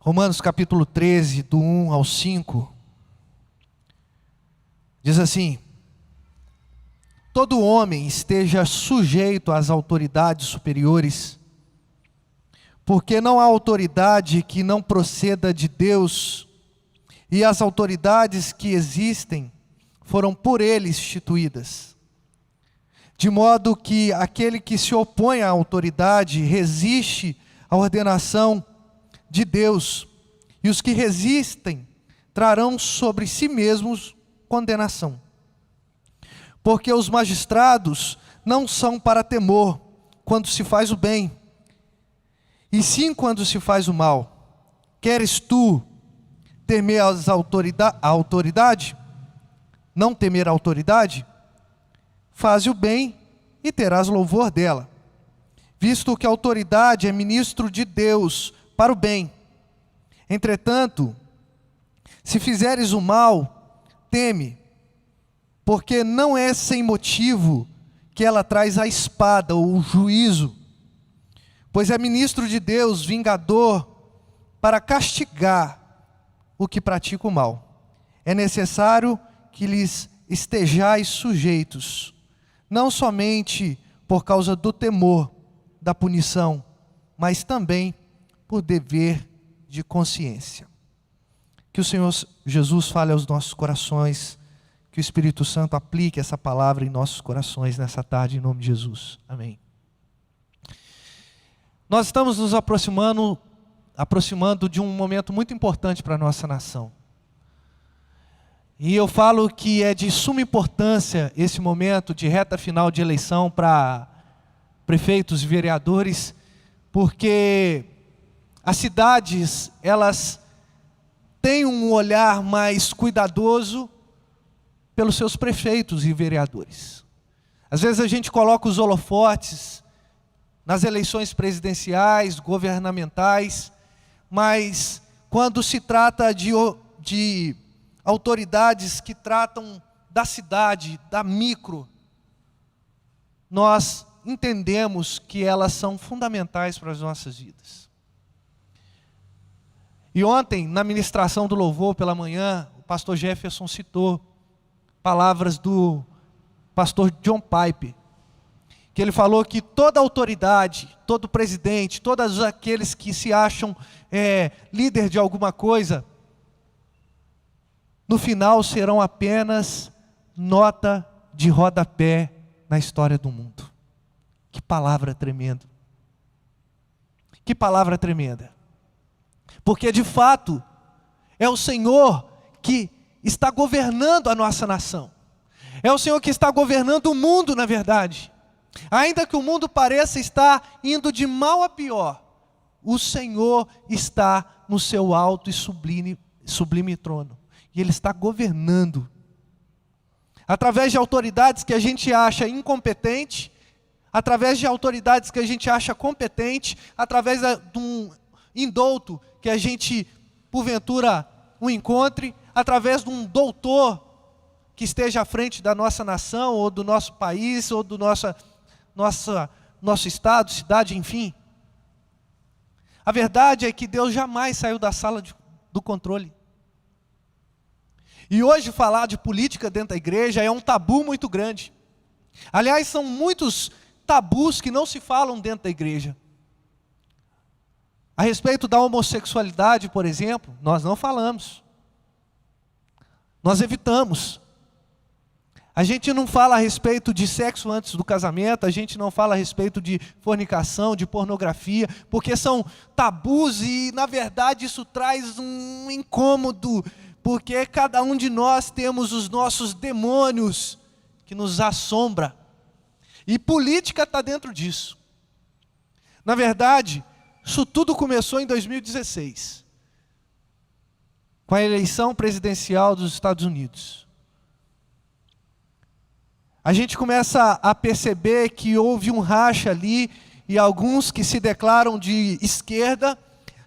Romanos capítulo 13, do 1 ao 5, diz assim: todo homem esteja sujeito às autoridades superiores, porque não há autoridade que não proceda de Deus, e as autoridades que existem foram por Ele instituídas. De modo que aquele que se opõe à autoridade resiste à ordenação de Deus, e os que resistem trarão sobre si mesmos condenação. Porque os magistrados não são para temor quando se faz o bem, e sim quando se faz o mal. Queres tu temer a autoridade? Não temer a autoridade? Faze o bem e terás louvor dela, visto que a autoridade é ministro de Deus para o bem. Entretanto, se fizeres o mal, teme, porque não é sem motivo que ela traz a espada ou o juízo, pois é ministro de Deus, vingador, para castigar o que pratica o mal. É necessário que lhes estejais sujeitos, não somente por causa do temor da punição, mas também por dever de consciência. Que o Senhor Jesus fale aos nossos corações, que o Espírito Santo aplique essa palavra em nossos corações nessa tarde, em nome de Jesus. Amém. Nós estamos nos aproximando de um momento muito importante para a nossa nação. E eu falo que é de suma importância esse momento de reta final de eleição para prefeitos e vereadores, porque as cidades, elas têm um olhar mais cuidadoso pelos seus prefeitos e vereadores. Às vezes a gente coloca os holofotes nas eleições presidenciais, governamentais, mas quando se trata de autoridades que tratam da cidade, da micro, nós entendemos que elas são fundamentais para as nossas vidas. E ontem, na ministração do louvor pela manhã, o pastor Jefferson citou palavras do pastor John Piper, que ele falou que toda autoridade, todo presidente, todos aqueles que se acham líder de alguma coisa, no final serão apenas nota de rodapé na história do mundo. Que palavra tremenda. Que palavra tremenda. Porque de fato, é o Senhor que está governando a nossa nação. É o Senhor que está governando o mundo, na verdade. Ainda que o mundo pareça estar indo de mal a pior, o Senhor está no seu alto e sublime trono. E Ele está governando. Através de autoridades que a gente acha incompetente, através de autoridades que a gente acha competente, através de um indouto que a gente, porventura, o encontre, através de um doutor que esteja à frente da nossa nação, ou do nosso país, ou do nosso estado, cidade, enfim. A verdade é que Deus jamais saiu da sala do controle. E hoje falar de política dentro da igreja é um tabu muito grande. Aliás, são muitos tabus que não se falam dentro da igreja. A respeito da homossexualidade, por exemplo, nós não falamos. Nós evitamos. A gente não fala a respeito de sexo antes do casamento, a gente não fala a respeito de fornicação, de pornografia, porque são tabus e, na verdade, isso traz um incômodo, porque cada um de nós temos os nossos demônios que nos assombram. E política está dentro disso. Na verdade, isso tudo começou em 2016, com a eleição presidencial dos Estados Unidos. A gente começa a perceber que houve um racha ali, e alguns que se declaram de esquerda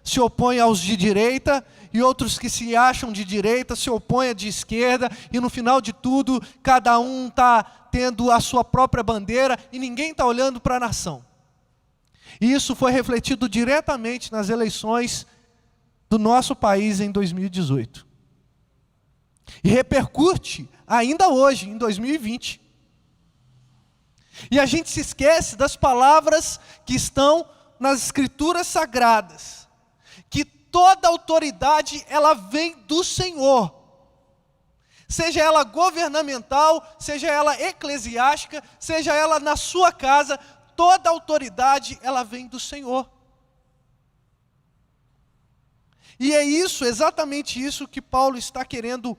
se opõem aos de direita, e outros que se acham de direita se opõem à de esquerda, e no final de tudo, cada um está tendo a sua própria bandeira, e ninguém está olhando para a nação. E isso foi refletido diretamente nas eleições do nosso país em 2018. E repercute ainda hoje, em 2020. E a gente se esquece das palavras que estão nas Escrituras Sagradas. Que toda autoridade, ela vem do Senhor. Seja ela governamental, seja ela eclesiástica, seja ela na sua casa, toda autoridade, ela vem do Senhor. E é isso, exatamente isso que Paulo está querendo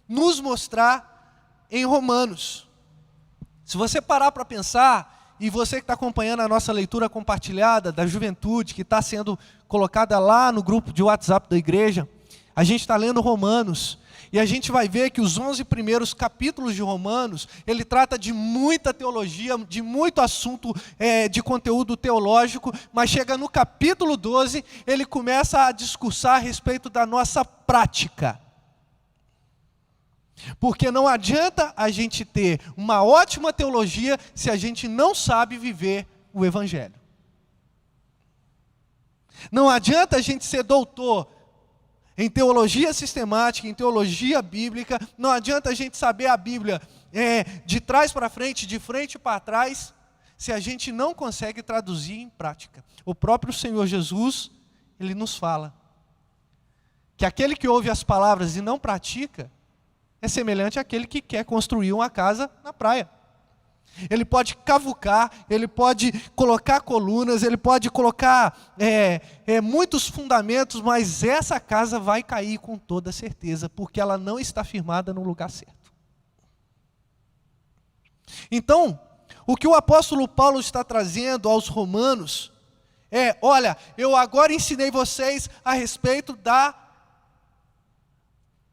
nos mostrar em Romanos. Se você parar para pensar, e você que está acompanhando a nossa leitura compartilhada da juventude, que está sendo colocada lá no grupo de WhatsApp da igreja, a gente está lendo Romanos, e a gente vai ver que os 11 primeiros capítulos de Romanos, ele trata de muita teologia, de muito assunto de conteúdo teológico, mas chega no capítulo 12, ele começa a discursar a respeito da nossa prática. Porque não adianta a gente ter uma ótima teologia se a gente não sabe viver o Evangelho. Não adianta a gente ser doutor em teologia sistemática, em teologia bíblica, não adianta a gente saber a Bíblia de trás para frente, de frente para trás, se a gente não consegue traduzir em prática. O próprio Senhor Jesus, Ele nos fala que aquele que ouve as palavras e não pratica, é semelhante àquele que quer construir uma casa na praia. Ele pode cavucar, ele pode colocar colunas, ele pode colocar muitos fundamentos, mas essa casa vai cair com toda certeza, porque ela não está firmada no lugar certo. Então, o que o apóstolo Paulo está trazendo aos romanos olha, eu agora ensinei vocês a respeito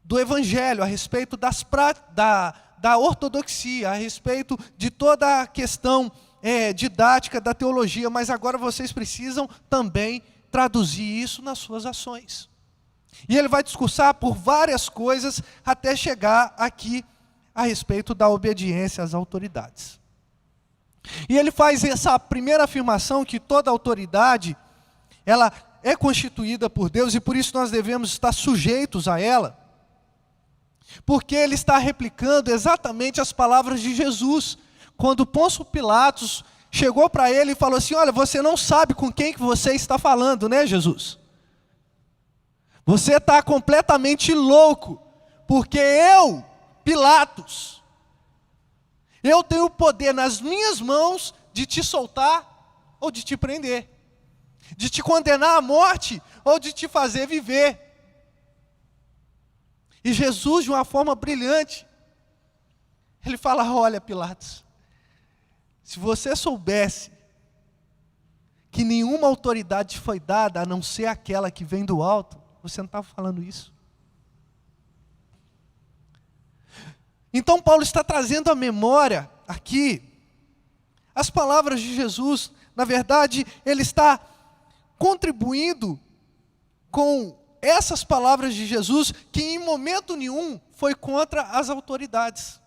do Evangelho, a respeito da ortodoxia, a respeito de toda a questão didática da teologia, mas agora vocês precisam também traduzir isso nas suas ações. E ele vai discursar por várias coisas até chegar aqui a respeito da obediência às autoridades. E ele faz essa primeira afirmação que toda autoridade, ela é constituída por Deus e por isso nós devemos estar sujeitos a ela. Porque ele está replicando exatamente as palavras de Jesus. Quando Pôncio Pilatos chegou para ele e falou assim, olha, você não sabe com quem que você está falando, né, Jesus? Você está completamente louco, porque eu, Pilatos, eu tenho o poder nas minhas mãos de te soltar ou de te prender, de te condenar à morte ou de te fazer viver. E Jesus, de uma forma brilhante, ele fala, olha Pilatos, se você soubesse que nenhuma autoridade foi dada a não ser aquela que vem do alto, você não estava falando isso. Então Paulo está trazendo à memória aqui as palavras de Jesus. Na verdade, ele está contribuindo com essas palavras de Jesus, que em momento nenhum foi contra as autoridades.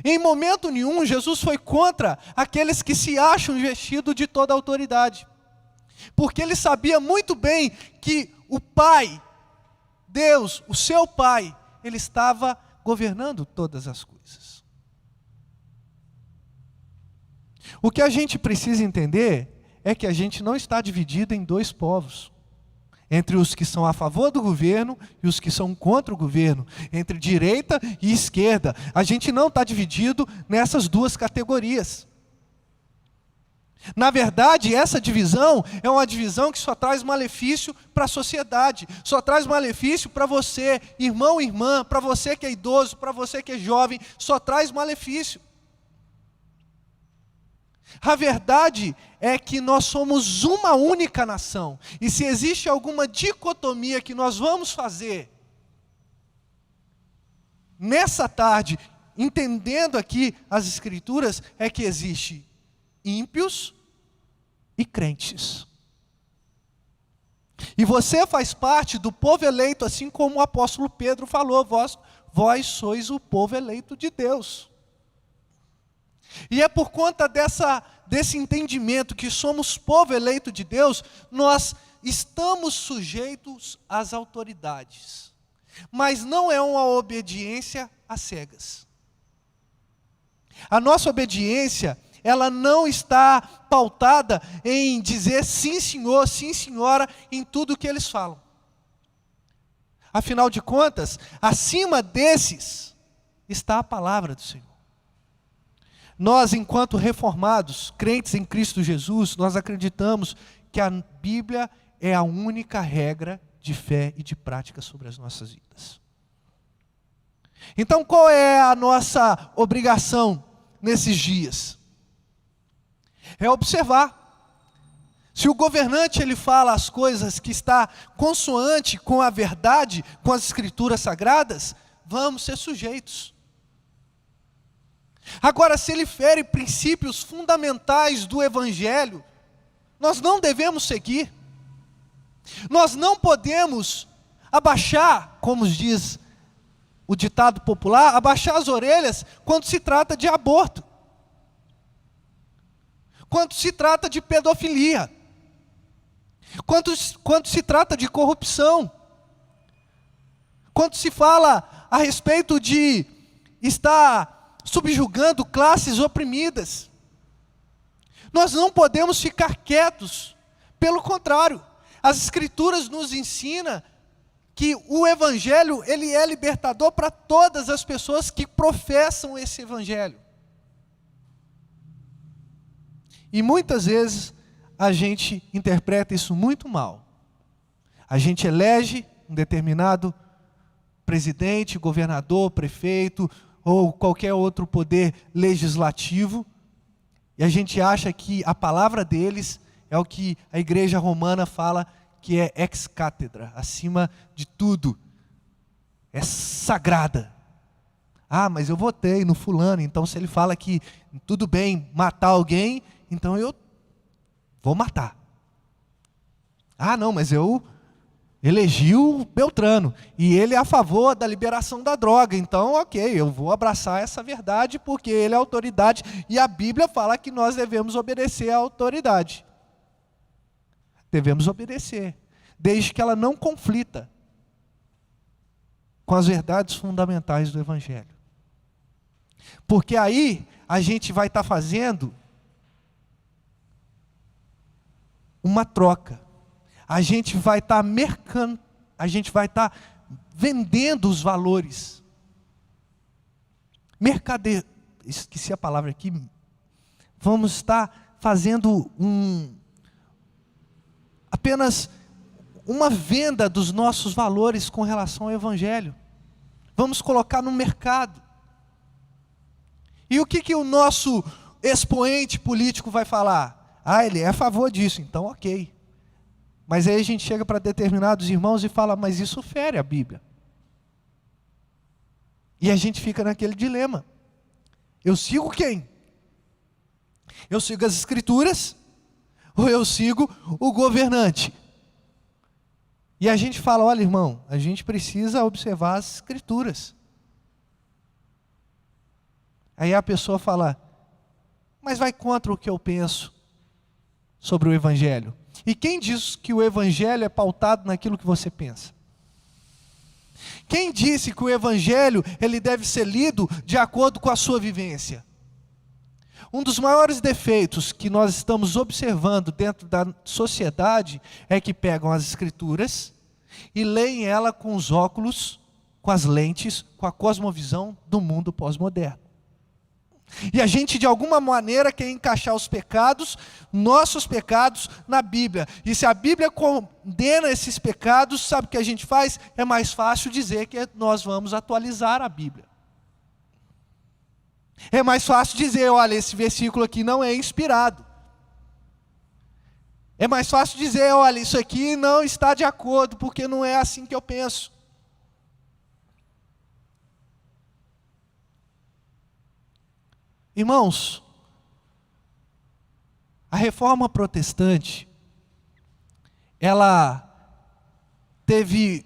Em momento nenhum, Jesus foi contra aqueles que se acham investidos de toda a autoridade. Porque ele sabia muito bem que o Pai, Deus, o seu Pai, ele estava governando todas as coisas. O que a gente precisa entender é que a gente não está dividido em dois povos. Entre os que são a favor do governo e os que são contra o governo, entre direita e esquerda. A gente não está dividido nessas duas categorias. Na verdade, essa divisão é uma divisão que só traz malefício para a sociedade, só traz malefício para você, irmão e irmã, para você que é idoso, para você que é jovem, só traz malefício. A verdade é que nós somos uma única nação. E se existe alguma dicotomia que nós vamos fazer nessa tarde, entendendo aqui as Escrituras, é que existe ímpios e crentes. E você faz parte do povo eleito, assim como o apóstolo Pedro falou, vós sois o povo eleito de Deus. E é por conta desse entendimento que somos povo eleito de Deus, nós estamos sujeitos às autoridades, mas não é uma obediência às cegas. A nossa obediência, ela não está pautada em dizer sim senhor, sim senhora, em tudo que eles falam. Afinal de contas, acima desses está a palavra do Senhor. Nós, enquanto reformados, crentes em Cristo Jesus, nós acreditamos que a Bíblia é a única regra de fé e de prática sobre as nossas vidas. Então, qual é a nossa obrigação nesses dias? É observar. Se o governante ele fala as coisas que está consoante com a verdade, com as escrituras sagradas, vamos ser sujeitos. Agora, se ele fere princípios fundamentais do Evangelho, nós não devemos seguir. Nós não podemos abaixar, como diz o ditado popular, abaixar as orelhas quando se trata de aborto, quando se trata de pedofilia, quando se trata de corrupção, quando se fala a respeito de estar subjugando classes oprimidas. Nós não podemos ficar quietos. Pelo contrário, as Escrituras nos ensinam que o Evangelho ele é libertador para todas as pessoas que professam esse Evangelho. E muitas vezes a gente interpreta isso muito mal. A gente elege um determinado presidente, governador, prefeito, ou qualquer outro poder legislativo, e a gente acha que a palavra deles é o que a igreja romana fala que é ex cátedra, acima de tudo, é sagrada. Ah, mas eu votei no fulano, então se ele fala que tudo bem matar alguém, então eu vou matar. Ah, não, mas eu elegi o Beltrano, e ele é a favor da liberação da droga, então ok, eu vou abraçar essa verdade, porque ele é autoridade, e a Bíblia fala que nós devemos obedecer à autoridade. Devemos obedecer, desde que ela não conflita com as verdades fundamentais do Evangelho. Porque aí a gente vai estar fazendo uma troca. A gente vai estar vendendo os valores. Esqueci a palavra aqui. Vamos estar fazendo apenas uma venda dos nossos valores com relação ao Evangelho. Vamos colocar no mercado. E o que o nosso expoente político vai falar? Ah, ele é a favor disso, então ok. Mas aí a gente chega para determinados irmãos e fala, mas isso fere a Bíblia. E a gente fica naquele dilema. Eu sigo quem? Eu sigo as Escrituras ou eu sigo o governante? E a gente fala, olha irmão, a gente precisa observar as Escrituras. Aí a pessoa fala, mas vai contra o que eu penso sobre o Evangelho. E quem diz que o Evangelho é pautado naquilo que você pensa? Quem disse que o Evangelho ele deve ser lido de acordo com a sua vivência? Um dos maiores defeitos que nós estamos observando dentro da sociedade é que pegam as Escrituras e leem ela com os óculos, com as lentes, com a cosmovisão do mundo pós-moderno. E a gente de alguma maneira quer encaixar os pecados, nossos pecados, na Bíblia. E se a Bíblia condena esses pecados, sabe o que a gente faz? É mais fácil dizer que nós vamos atualizar a Bíblia. É mais fácil dizer, olha, esse versículo aqui não é inspirado. É mais fácil dizer, olha, isso aqui não está de acordo, porque não é assim que eu penso. Irmãos, a reforma protestante, ela teve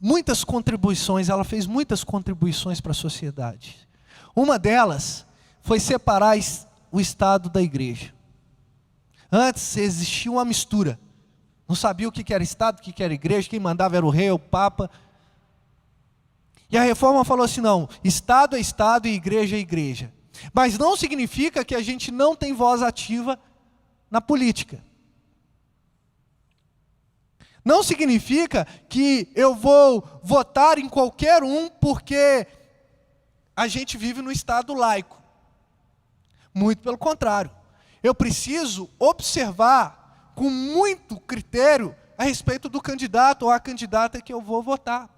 muitas contribuições, ela fez muitas contribuições para a sociedade. Uma delas foi separar o Estado da igreja. Antes existia uma mistura. Não sabia o que era Estado, o que era igreja, quem mandava era o rei, o Papa. E a reforma falou assim, não, Estado é Estado e igreja é igreja. Mas não significa que a gente não tem voz ativa na política. Não significa que eu vou votar em qualquer um porque a gente vive no Estado laico. Muito pelo contrário. Eu preciso observar com muito critério a respeito do candidato ou a candidata que eu vou votar.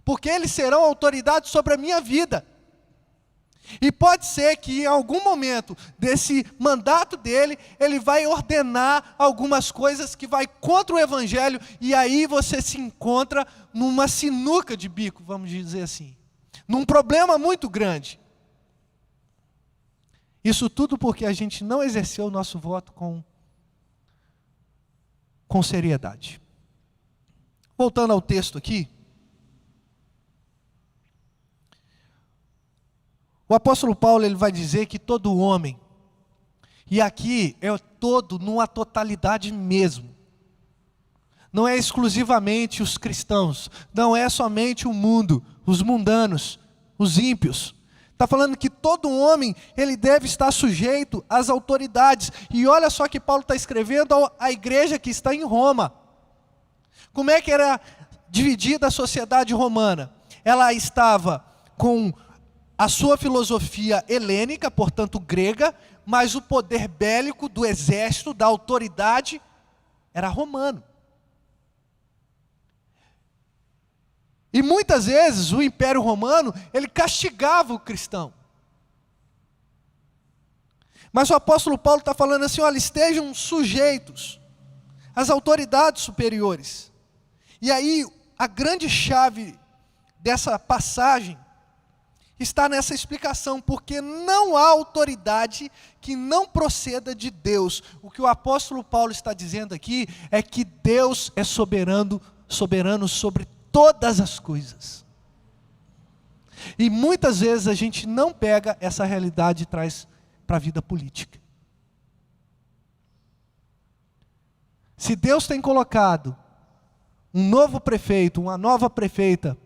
Porque eles serão autoridade sobre a minha vida. E pode ser que em algum momento desse mandato dele, ele vai ordenar algumas coisas que vai contra o evangelho, e aí você se encontra numa sinuca de bico, vamos dizer assim. Num problema muito grande. Isso tudo porque a gente não exerceu o nosso voto com seriedade. Voltando ao texto aqui. O apóstolo Paulo ele vai dizer que todo homem, e aqui é todo numa totalidade mesmo, não é exclusivamente os cristãos, não é somente o mundo, os mundanos, os ímpios. Está falando que todo homem ele deve estar sujeito às autoridades. E olha só que Paulo está escrevendo à igreja que está em Roma. Como é que era dividida a sociedade romana? Ela estava com a sua filosofia helênica, portanto grega, mas o poder bélico do exército, da autoridade, era romano. E muitas vezes o Império Romano, ele castigava o cristão. Mas o apóstolo Paulo está falando assim, olha, estejam sujeitos às autoridades superiores. E aí, a grande chave dessa passagem está nessa explicação, porque não há autoridade que não proceda de Deus. O que o apóstolo Paulo está dizendo aqui é que Deus é soberano sobre todas as coisas. E muitas vezes a gente não pega essa realidade e traz para a vida política. Se Deus tem colocado um novo prefeito, uma nova prefeita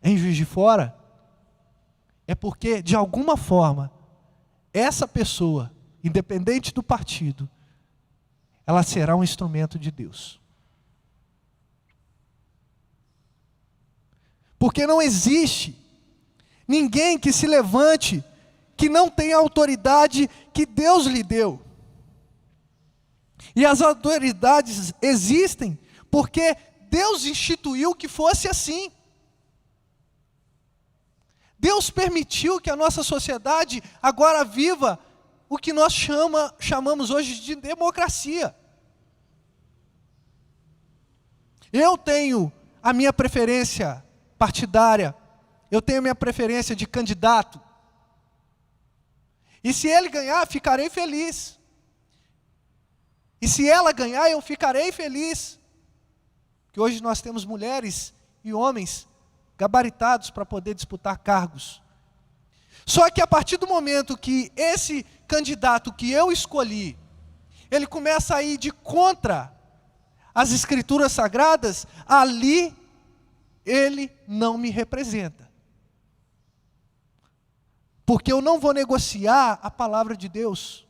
em Juiz de Fora, é porque, de alguma forma, essa pessoa, independente do partido, ela será um instrumento de Deus. Porque não existe ninguém que se levante que não tenha a autoridade que Deus lhe deu. E as autoridades existem porque Deus instituiu que fosse assim. Deus permitiu que a nossa sociedade agora viva o que nós chamamos hoje de democracia. Eu tenho a minha preferência partidária, eu tenho a minha preferência de candidato. E se ele ganhar, ficarei feliz. E se ela ganhar, eu ficarei feliz. Porque hoje nós temos mulheres e homens gabaritados para poder disputar cargos. Só que a partir do momento que esse candidato que eu escolhi, ele começa a ir de contra as escrituras sagradas, ali ele não me representa. Porque eu não vou negociar a palavra de Deus.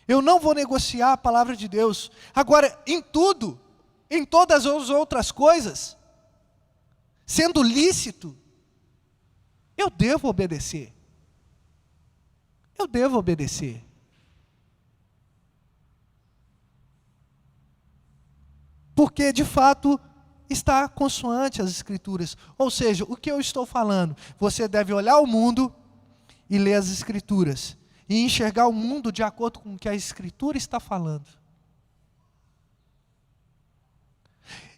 Eu não vou negociar a palavra de Deus. Agora, em tudo, em todas as outras coisas, sendo lícito, eu devo obedecer. Eu devo obedecer. Porque, de fato, está consoante as Escrituras. Ou seja, o que eu estou falando? Você deve olhar o mundo e ler as Escrituras. E enxergar o mundo de acordo com o que a Escritura está falando.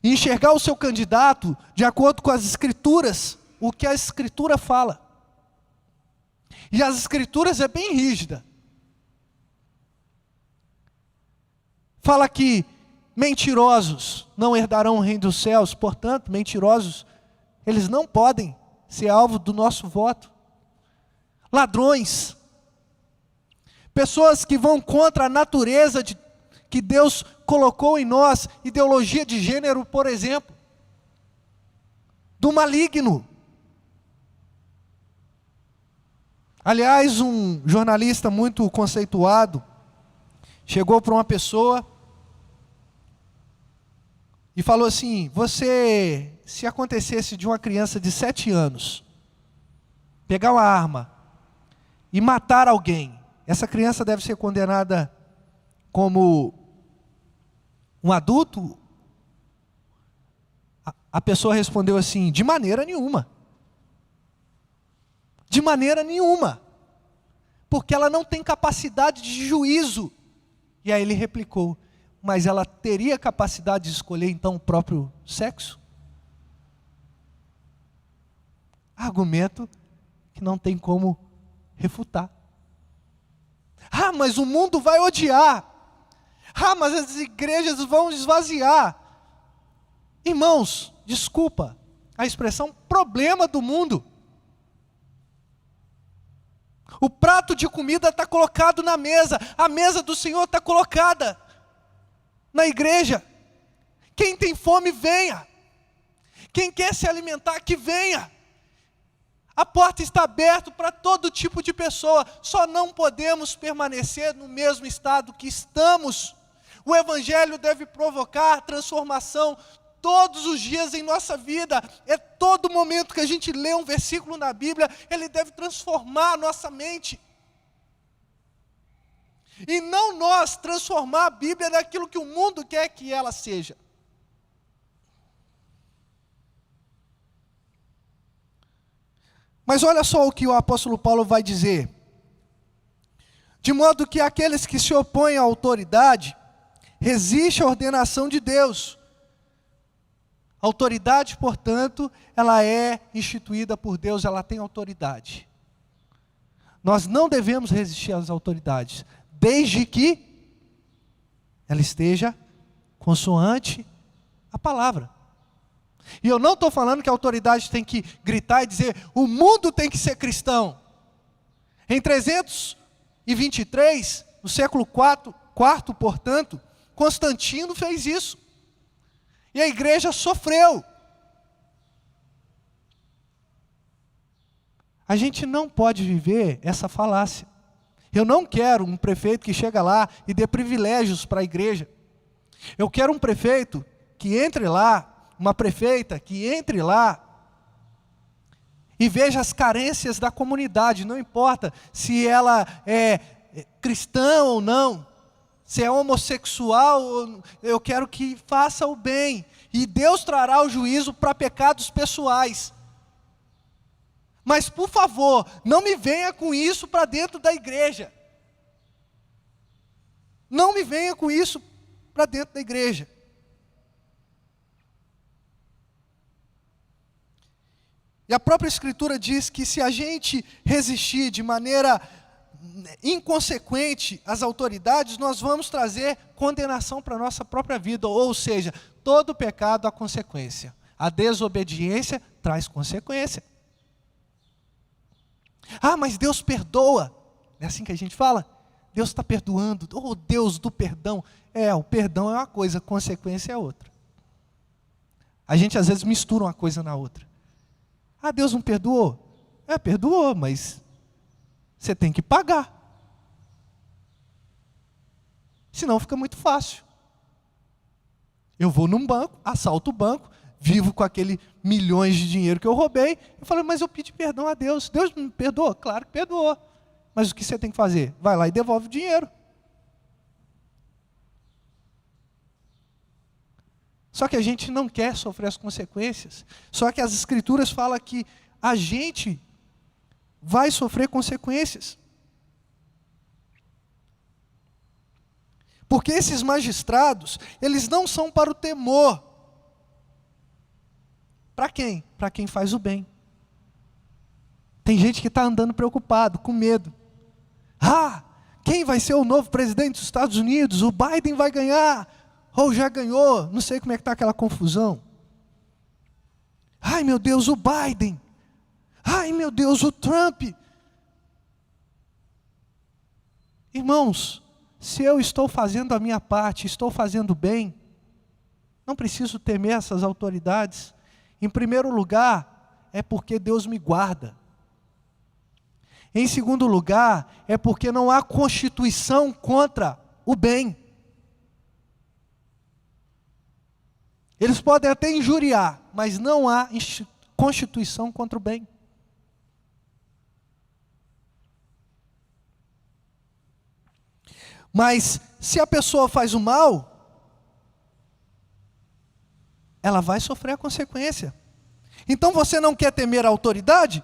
E enxergar o seu candidato de acordo com as Escrituras, o que a Escritura fala. E as Escrituras é bem rígida. Fala que mentirosos não herdarão o reino dos céus, portanto, mentirosos, eles não podem ser alvo do nosso voto. Ladrões, Pessoas que vão contra a natureza que Deus colocou em nós, ideologia de gênero, por exemplo, do maligno. Aliás, um jornalista muito conceituado chegou para uma pessoa e falou assim: se acontecesse de uma criança de 7 anos pegar uma arma e matar alguém, essa criança deve ser condenada como um adulto? A pessoa respondeu assim: de maneira nenhuma. De maneira nenhuma. Porque ela não tem capacidade de juízo. E aí ele replicou: mas ela teria capacidade de escolher então o próprio sexo? Argumento que não tem como refutar. Ah, mas o mundo vai odiar. Ah, mas as igrejas vão esvaziar. Irmãos, desculpa a expressão problema do mundo. O prato de comida está colocado na mesa. A mesa do Senhor está colocada na igreja. Quem tem fome, venha. Quem quer se alimentar, que venha. A porta está aberta para todo tipo de pessoa. Só não podemos permanecer no mesmo estado que estamos. O Evangelho deve provocar transformação todos os dias em nossa vida. É todo momento que a gente lê um versículo na Bíblia, ele deve transformar a nossa mente. E não nós transformar a Bíblia naquilo que o mundo quer que ela seja. Mas olha só o que o apóstolo Paulo vai dizer. De modo que aqueles que se opõem à autoridade, resistem à ordenação de Deus. A autoridade, portanto, ela é instituída por Deus, ela tem autoridade. Nós não devemos resistir às autoridades, desde que ela esteja consoante a palavra. E eu não estou falando que a autoridade tem que gritar e dizer: o mundo tem que ser cristão. Em 323, no século IV, portanto, Constantino fez isso. E a igreja sofreu. A gente não pode viver essa falácia. Eu não quero um prefeito que chega lá e dê privilégios para a igreja. Eu quero um prefeito que entre lá, uma prefeita que entre lá e veja as carências da comunidade, não importa se ela é cristã ou não, se é homossexual, eu quero que faça o bem, e Deus trará o juízo para pecados pessoais. Mas por favor, não me venha com isso para dentro da igreja. Não me venha com isso para dentro da igreja. E a própria Escritura diz que se a gente resistir de maneira inconsequente às autoridades, nós vamos trazer condenação para a nossa própria vida. Ou seja, todo pecado há consequência. A desobediência traz consequência. Ah, mas Deus perdoa. É assim que a gente fala? Deus está perdoando. Oh, Deus do perdão. O perdão é uma coisa, a consequência é outra. A gente às vezes mistura uma coisa na outra. Ah, Deus não perdoou? Perdoou, mas você tem que pagar. Senão fica muito fácil. Eu vou num banco, assalto o banco, vivo com aquele milhões de dinheiro que eu roubei, e falo: mas eu pedi perdão a Deus. Deus me perdoou? Claro que perdoou. Mas o que você tem que fazer? Vai lá e devolve o dinheiro. Só que a gente não quer sofrer as consequências. Só que as Escrituras falam que a gente vai sofrer consequências. Porque esses magistrados, eles não são para o temor. Para quem? Para quem faz o bem. Tem gente que está andando preocupado, com medo. Quem vai ser o novo presidente dos Estados Unidos? O Biden vai ganhar. Ou já ganhou, não sei como é que está aquela confusão. Ai meu Deus, o Biden. Ai meu Deus, o Trump. Irmãos, se eu estou fazendo a minha parte, estou fazendo bem, não preciso temer essas autoridades. Em primeiro lugar, é porque Deus me guarda. Em segundo lugar, é porque não há constituição contra o bem. Eles podem até injuriar, mas não há constituição contra o bem. Mas se a pessoa faz o mal, ela vai sofrer a consequência. Então você não quer temer a autoridade?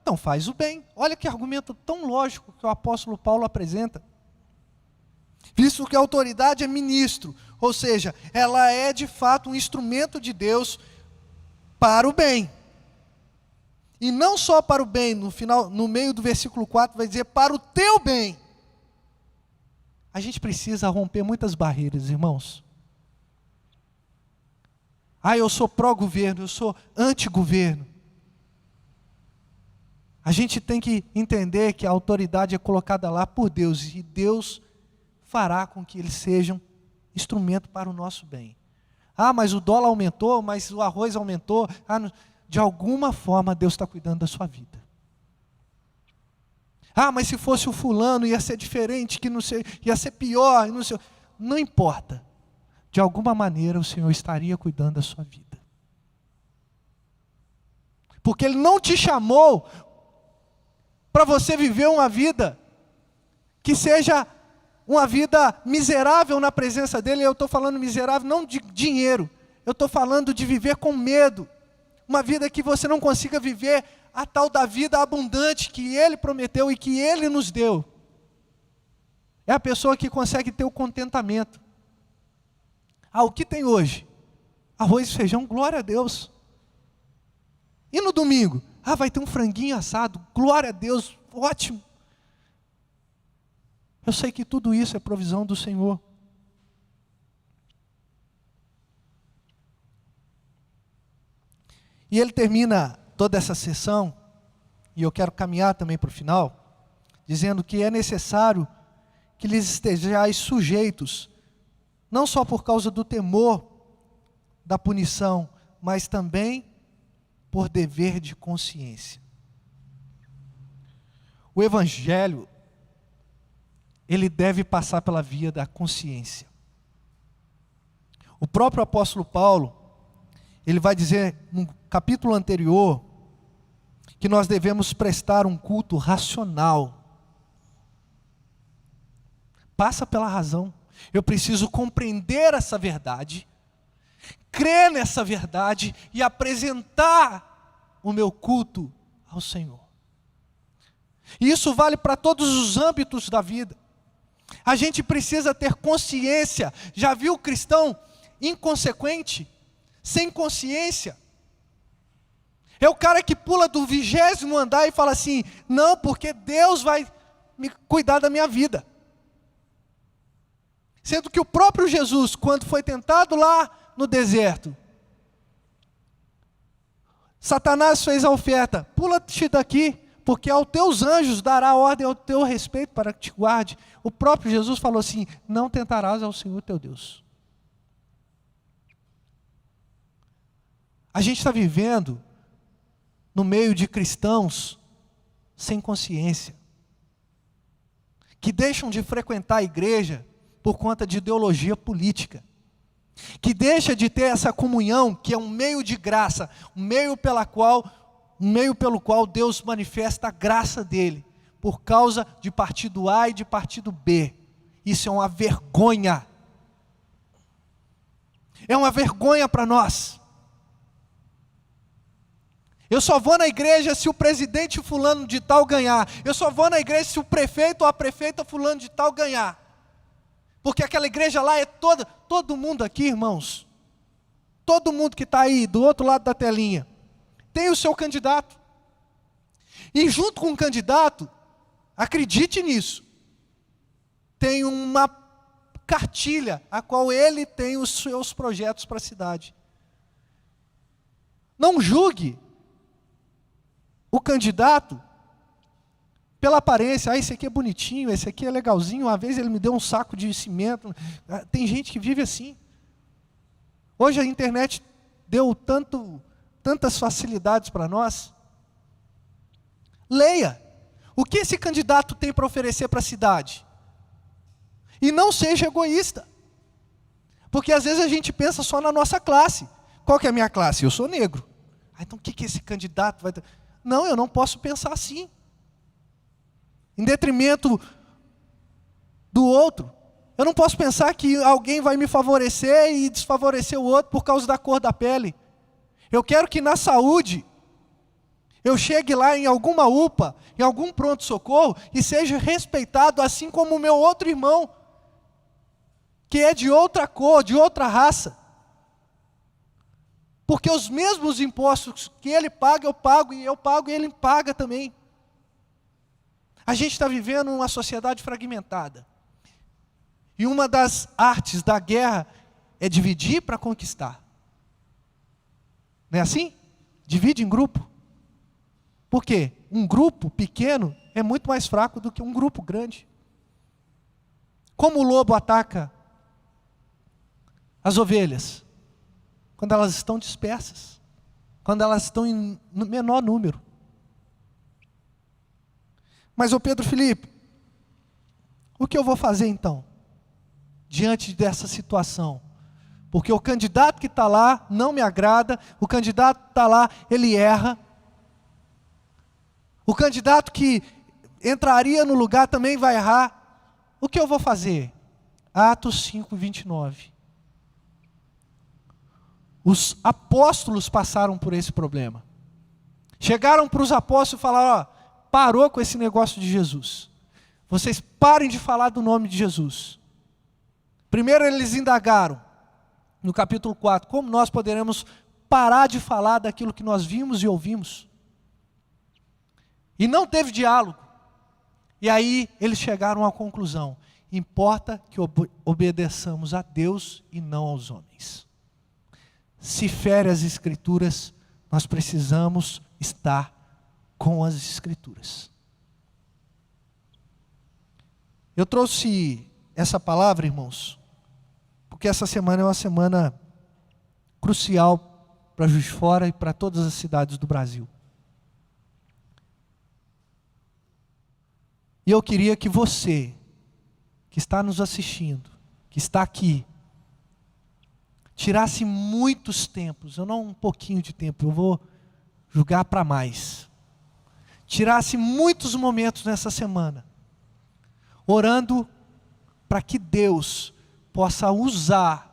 Então faz o bem. Olha que argumento tão lógico que o apóstolo Paulo apresenta. Visto que a autoridade é ministro, ou seja, ela é de fato um instrumento de Deus para o bem. E não só para o bem, no meio do versículo 4 vai dizer para o teu bem. A gente precisa romper muitas barreiras, irmãos. Eu sou pró-governo, eu sou anti-governo. A gente tem que entender que a autoridade é colocada lá por Deus, e Deus fará com que eles sejam instrumento para o nosso bem. Mas o dólar aumentou, mas o arroz aumentou. De alguma forma Deus está cuidando da sua vida. Mas se fosse o fulano ia ser diferente, que não sei, ia ser pior, não sei. Não importa. De alguma maneira o Senhor estaria cuidando da sua vida. Porque Ele não te chamou para você viver uma vida que seja uma vida miserável na presença dEle. Eu estou falando miserável não de dinheiro, eu estou falando de viver com medo. Uma vida que você não consiga viver a tal da vida abundante que Ele prometeu e que Ele nos deu. É a pessoa que consegue ter o contentamento. O que tem hoje? Arroz e feijão, glória a Deus. E no domingo? Vai ter um franguinho assado, glória a Deus, ótimo. Eu sei que tudo isso é provisão do Senhor. E ele termina toda essa sessão, e eu quero caminhar também para o final, dizendo que é necessário que lhes estejais sujeitos, não só por causa do temor da punição, mas também por dever de consciência. O Evangelho, ele deve passar pela via da consciência. O próprio apóstolo Paulo, ele vai dizer no capítulo anterior, que nós devemos prestar um culto racional. Passa pela razão. Eu preciso compreender essa verdade, crer nessa verdade e apresentar o meu culto ao Senhor. E isso vale para todos os âmbitos da vida. A gente precisa ter consciência. Já viu o cristão inconsequente, sem consciência? É o cara que pula do 20º andar e fala assim: não, porque Deus vai me cuidar da minha vida. Sendo que o próprio Jesus, quando foi tentado lá no deserto, Satanás fez a oferta: pula-te daqui, porque aos teus anjos dará ordem ao teu respeito para que te guarde. O próprio Jesus falou assim: não tentarás ao Senhor teu Deus. A gente está vivendo no meio de cristãos sem consciência, que deixam de frequentar a igreja por conta de ideologia política, que deixa de ter essa comunhão, que é um meio de graça, um meio pelo qual Deus manifesta a graça dele, por causa de partido A e de partido B. Isso é uma vergonha. É uma vergonha para nós. Eu só vou na igreja se o presidente fulano de tal ganhar. Eu só vou na igreja se o prefeito ou a prefeita fulano de tal ganhar. Porque aquela igreja lá é todo mundo aqui, irmãos, todo mundo que está aí do outro lado da telinha, tem o seu candidato. E junto com o candidato, acredite nisso, tem uma cartilha a qual ele tem os seus projetos para a cidade. Não julgue o candidato Pela aparência, esse aqui é bonitinho, esse aqui é legalzinho, uma vez ele me deu um saco de cimento. Tem gente que vive assim. Hoje a internet deu tantas facilidades para nós. Leia. O que esse candidato tem para oferecer para a cidade? E não seja egoísta. Porque às vezes a gente pensa só na nossa classe. Qual que é a minha classe? Eu sou negro. Então o que esse candidato vai ter? Não, eu não posso pensar assim. Em detrimento do outro. Eu não posso pensar que alguém vai me favorecer e desfavorecer o outro por causa da cor da pele. Eu quero que na saúde, eu chegue lá em alguma UPA, em algum pronto-socorro, e seja respeitado assim como o meu outro irmão, que é de outra cor, de outra raça. Porque os mesmos impostos que ele paga, eu pago, e eu pago e ele paga também. A gente está vivendo uma sociedade fragmentada. E uma das artes da guerra é dividir para conquistar. Não é assim? Divide em grupo. Por quê? Um grupo pequeno é muito mais fraco do que um grupo grande. Como o lobo ataca as ovelhas? Quando elas estão dispersas. Quando elas estão em menor número. Mas, Pedro Felipe, o que eu vou fazer então? Diante dessa situação? Porque o candidato que está lá não me agrada, o candidato que está lá, ele erra. O candidato que entraria no lugar também vai errar. O que eu vou fazer? Atos 5, 29. Os apóstolos passaram por esse problema. Chegaram para os apóstolos e falaram, parou com esse negócio de Jesus. Vocês parem de falar do nome de Jesus. Primeiro eles indagaram, no capítulo 4, como nós poderemos parar de falar daquilo que nós vimos e ouvimos. E não teve diálogo. E aí eles chegaram à conclusão, importa que obedeçamos a Deus e não aos homens. Se fere as Escrituras, nós precisamos estar com as Escrituras. Eu trouxe essa palavra, irmãos, porque essa semana é uma semana crucial para Juiz de Fora e para todas as cidades do Brasil. E eu queria que você, que está nos assistindo, que está aqui, tirasse muitos tempos, eu não um pouquinho de tempo, eu vou julgar para mais. Tirasse muitos momentos nessa semana, orando para que Deus possa usar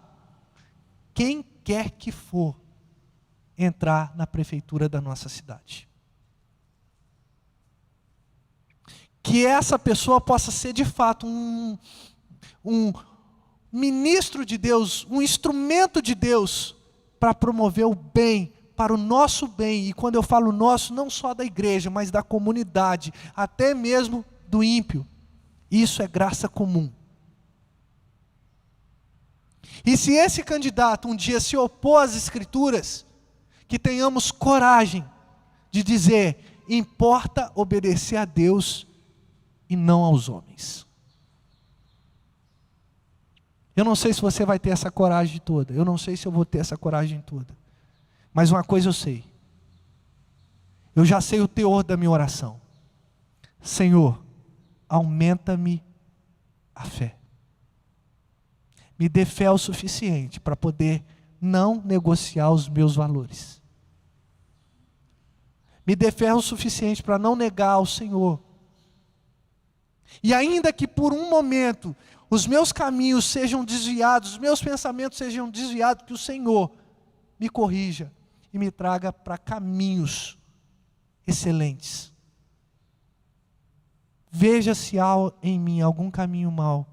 quem quer que for entrar na prefeitura da nossa cidade. Que essa pessoa possa ser de fato um ministro de Deus, um instrumento de Deus para promover o bem, para o nosso bem. E quando eu falo nosso, não só da igreja, mas da comunidade, até mesmo do ímpio. Isso é graça comum. E se esse candidato um dia se opor às Escrituras, que tenhamos coragem de dizer, importa obedecer a Deus e não aos homens. Eu não sei se você vai ter essa coragem toda, eu não sei se eu vou ter essa coragem toda, mas uma coisa eu sei, eu já sei o teor da minha oração. Senhor, aumenta-me a fé. Me dê fé o suficiente para poder não negociar os meus valores. Me dê fé o suficiente para não negar ao Senhor. E ainda que por um momento os meus caminhos sejam desviados, os meus pensamentos sejam desviados, que o Senhor me corrija e me traga para caminhos excelentes. Veja se há em mim algum caminho mau.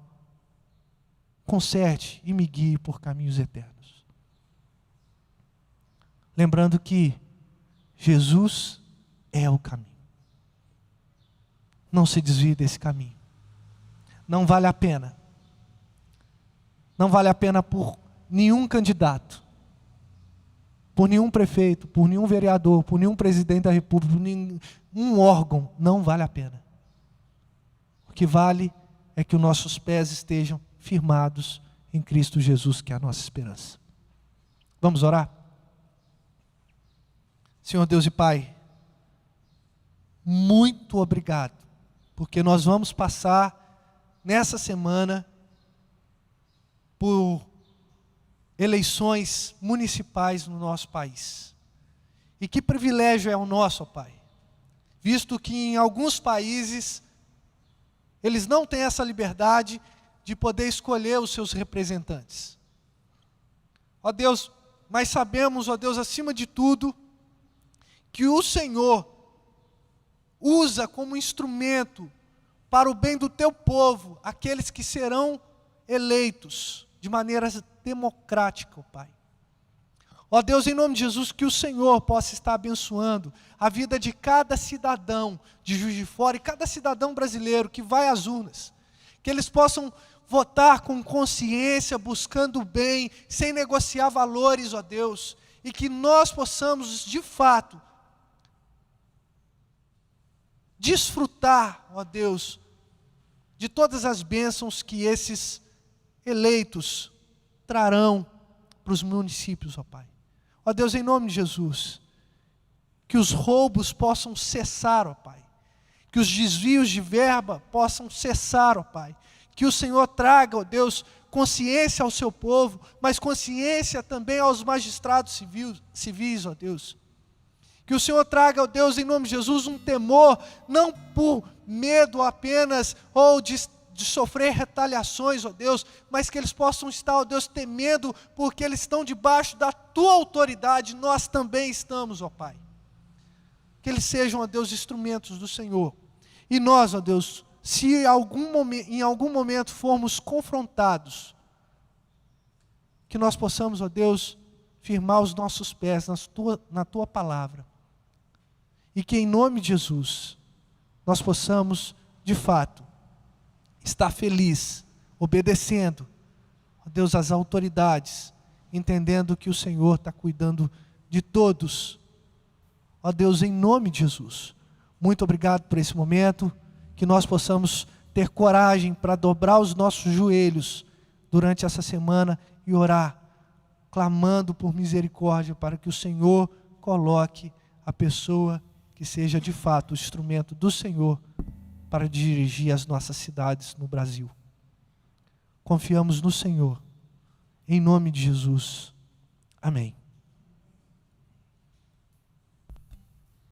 Conserte e me guie por caminhos eternos. Lembrando que Jesus é o caminho. Não se desvie desse caminho. Não vale a pena. Não vale a pena por nenhum candidato, por nenhum prefeito, por nenhum vereador, por nenhum presidente da república, por nenhum órgão. Não vale a pena. que vale é que os nossos pés estejam firmados em Cristo Jesus, que é a nossa esperança. Vamos orar? Senhor Deus e Pai, muito obrigado, porque nós vamos passar nessa semana por eleições municipais no nosso país. E que privilégio é o nosso, ó Pai, visto que em alguns países eles não têm essa liberdade de poder escolher os seus representantes. Ó Deus, mas sabemos, ó Deus, acima de tudo, que o Senhor usa como instrumento para o bem do teu povo, aqueles que serão eleitos de maneira democrática, ó Pai. Ó Deus, em nome de Jesus, que o Senhor possa estar abençoando a vida de cada cidadão de Juiz de Fora e cada cidadão brasileiro que vai às urnas. Que eles possam votar com consciência, buscando o bem, sem negociar valores, ó Deus. E que nós possamos, de fato, desfrutar, ó Deus, de todas as bênçãos que esses eleitos trarão para os municípios, ó Pai. Ó Deus, em nome de Jesus, que os roubos possam cessar, ó Pai. Que os desvios de verba possam cessar, ó Pai. Que o Senhor traga, ó Deus, consciência ao seu povo, mas consciência também aos magistrados civis, ó Deus. Que o Senhor traga, ó Deus, em nome de Jesus, um temor, não por medo apenas, ou de sofrer retaliações, ó Deus, mas que eles possam estar, ó Deus, temendo, porque eles estão debaixo da Tua autoridade, nós também estamos, ó Pai. Que eles sejam, ó Deus, instrumentos do Senhor. E nós, ó Deus, se em algum momento formos confrontados, que nós possamos, ó Deus, firmar os nossos pés na Tua palavra. E que em nome de Jesus, nós possamos, de fato, estar feliz, obedecendo, ó Deus, às autoridades, entendendo que o Senhor está cuidando de todos. Ó Deus, em nome de Jesus, muito obrigado por esse momento, que nós possamos ter coragem para dobrar os nossos joelhos durante essa semana e orar, clamando por misericórdia, para que o Senhor coloque a pessoa que seja de fato o instrumento do Senhor para dirigir as nossas cidades no Brasil. Confiamos no Senhor, em nome de Jesus. Amém.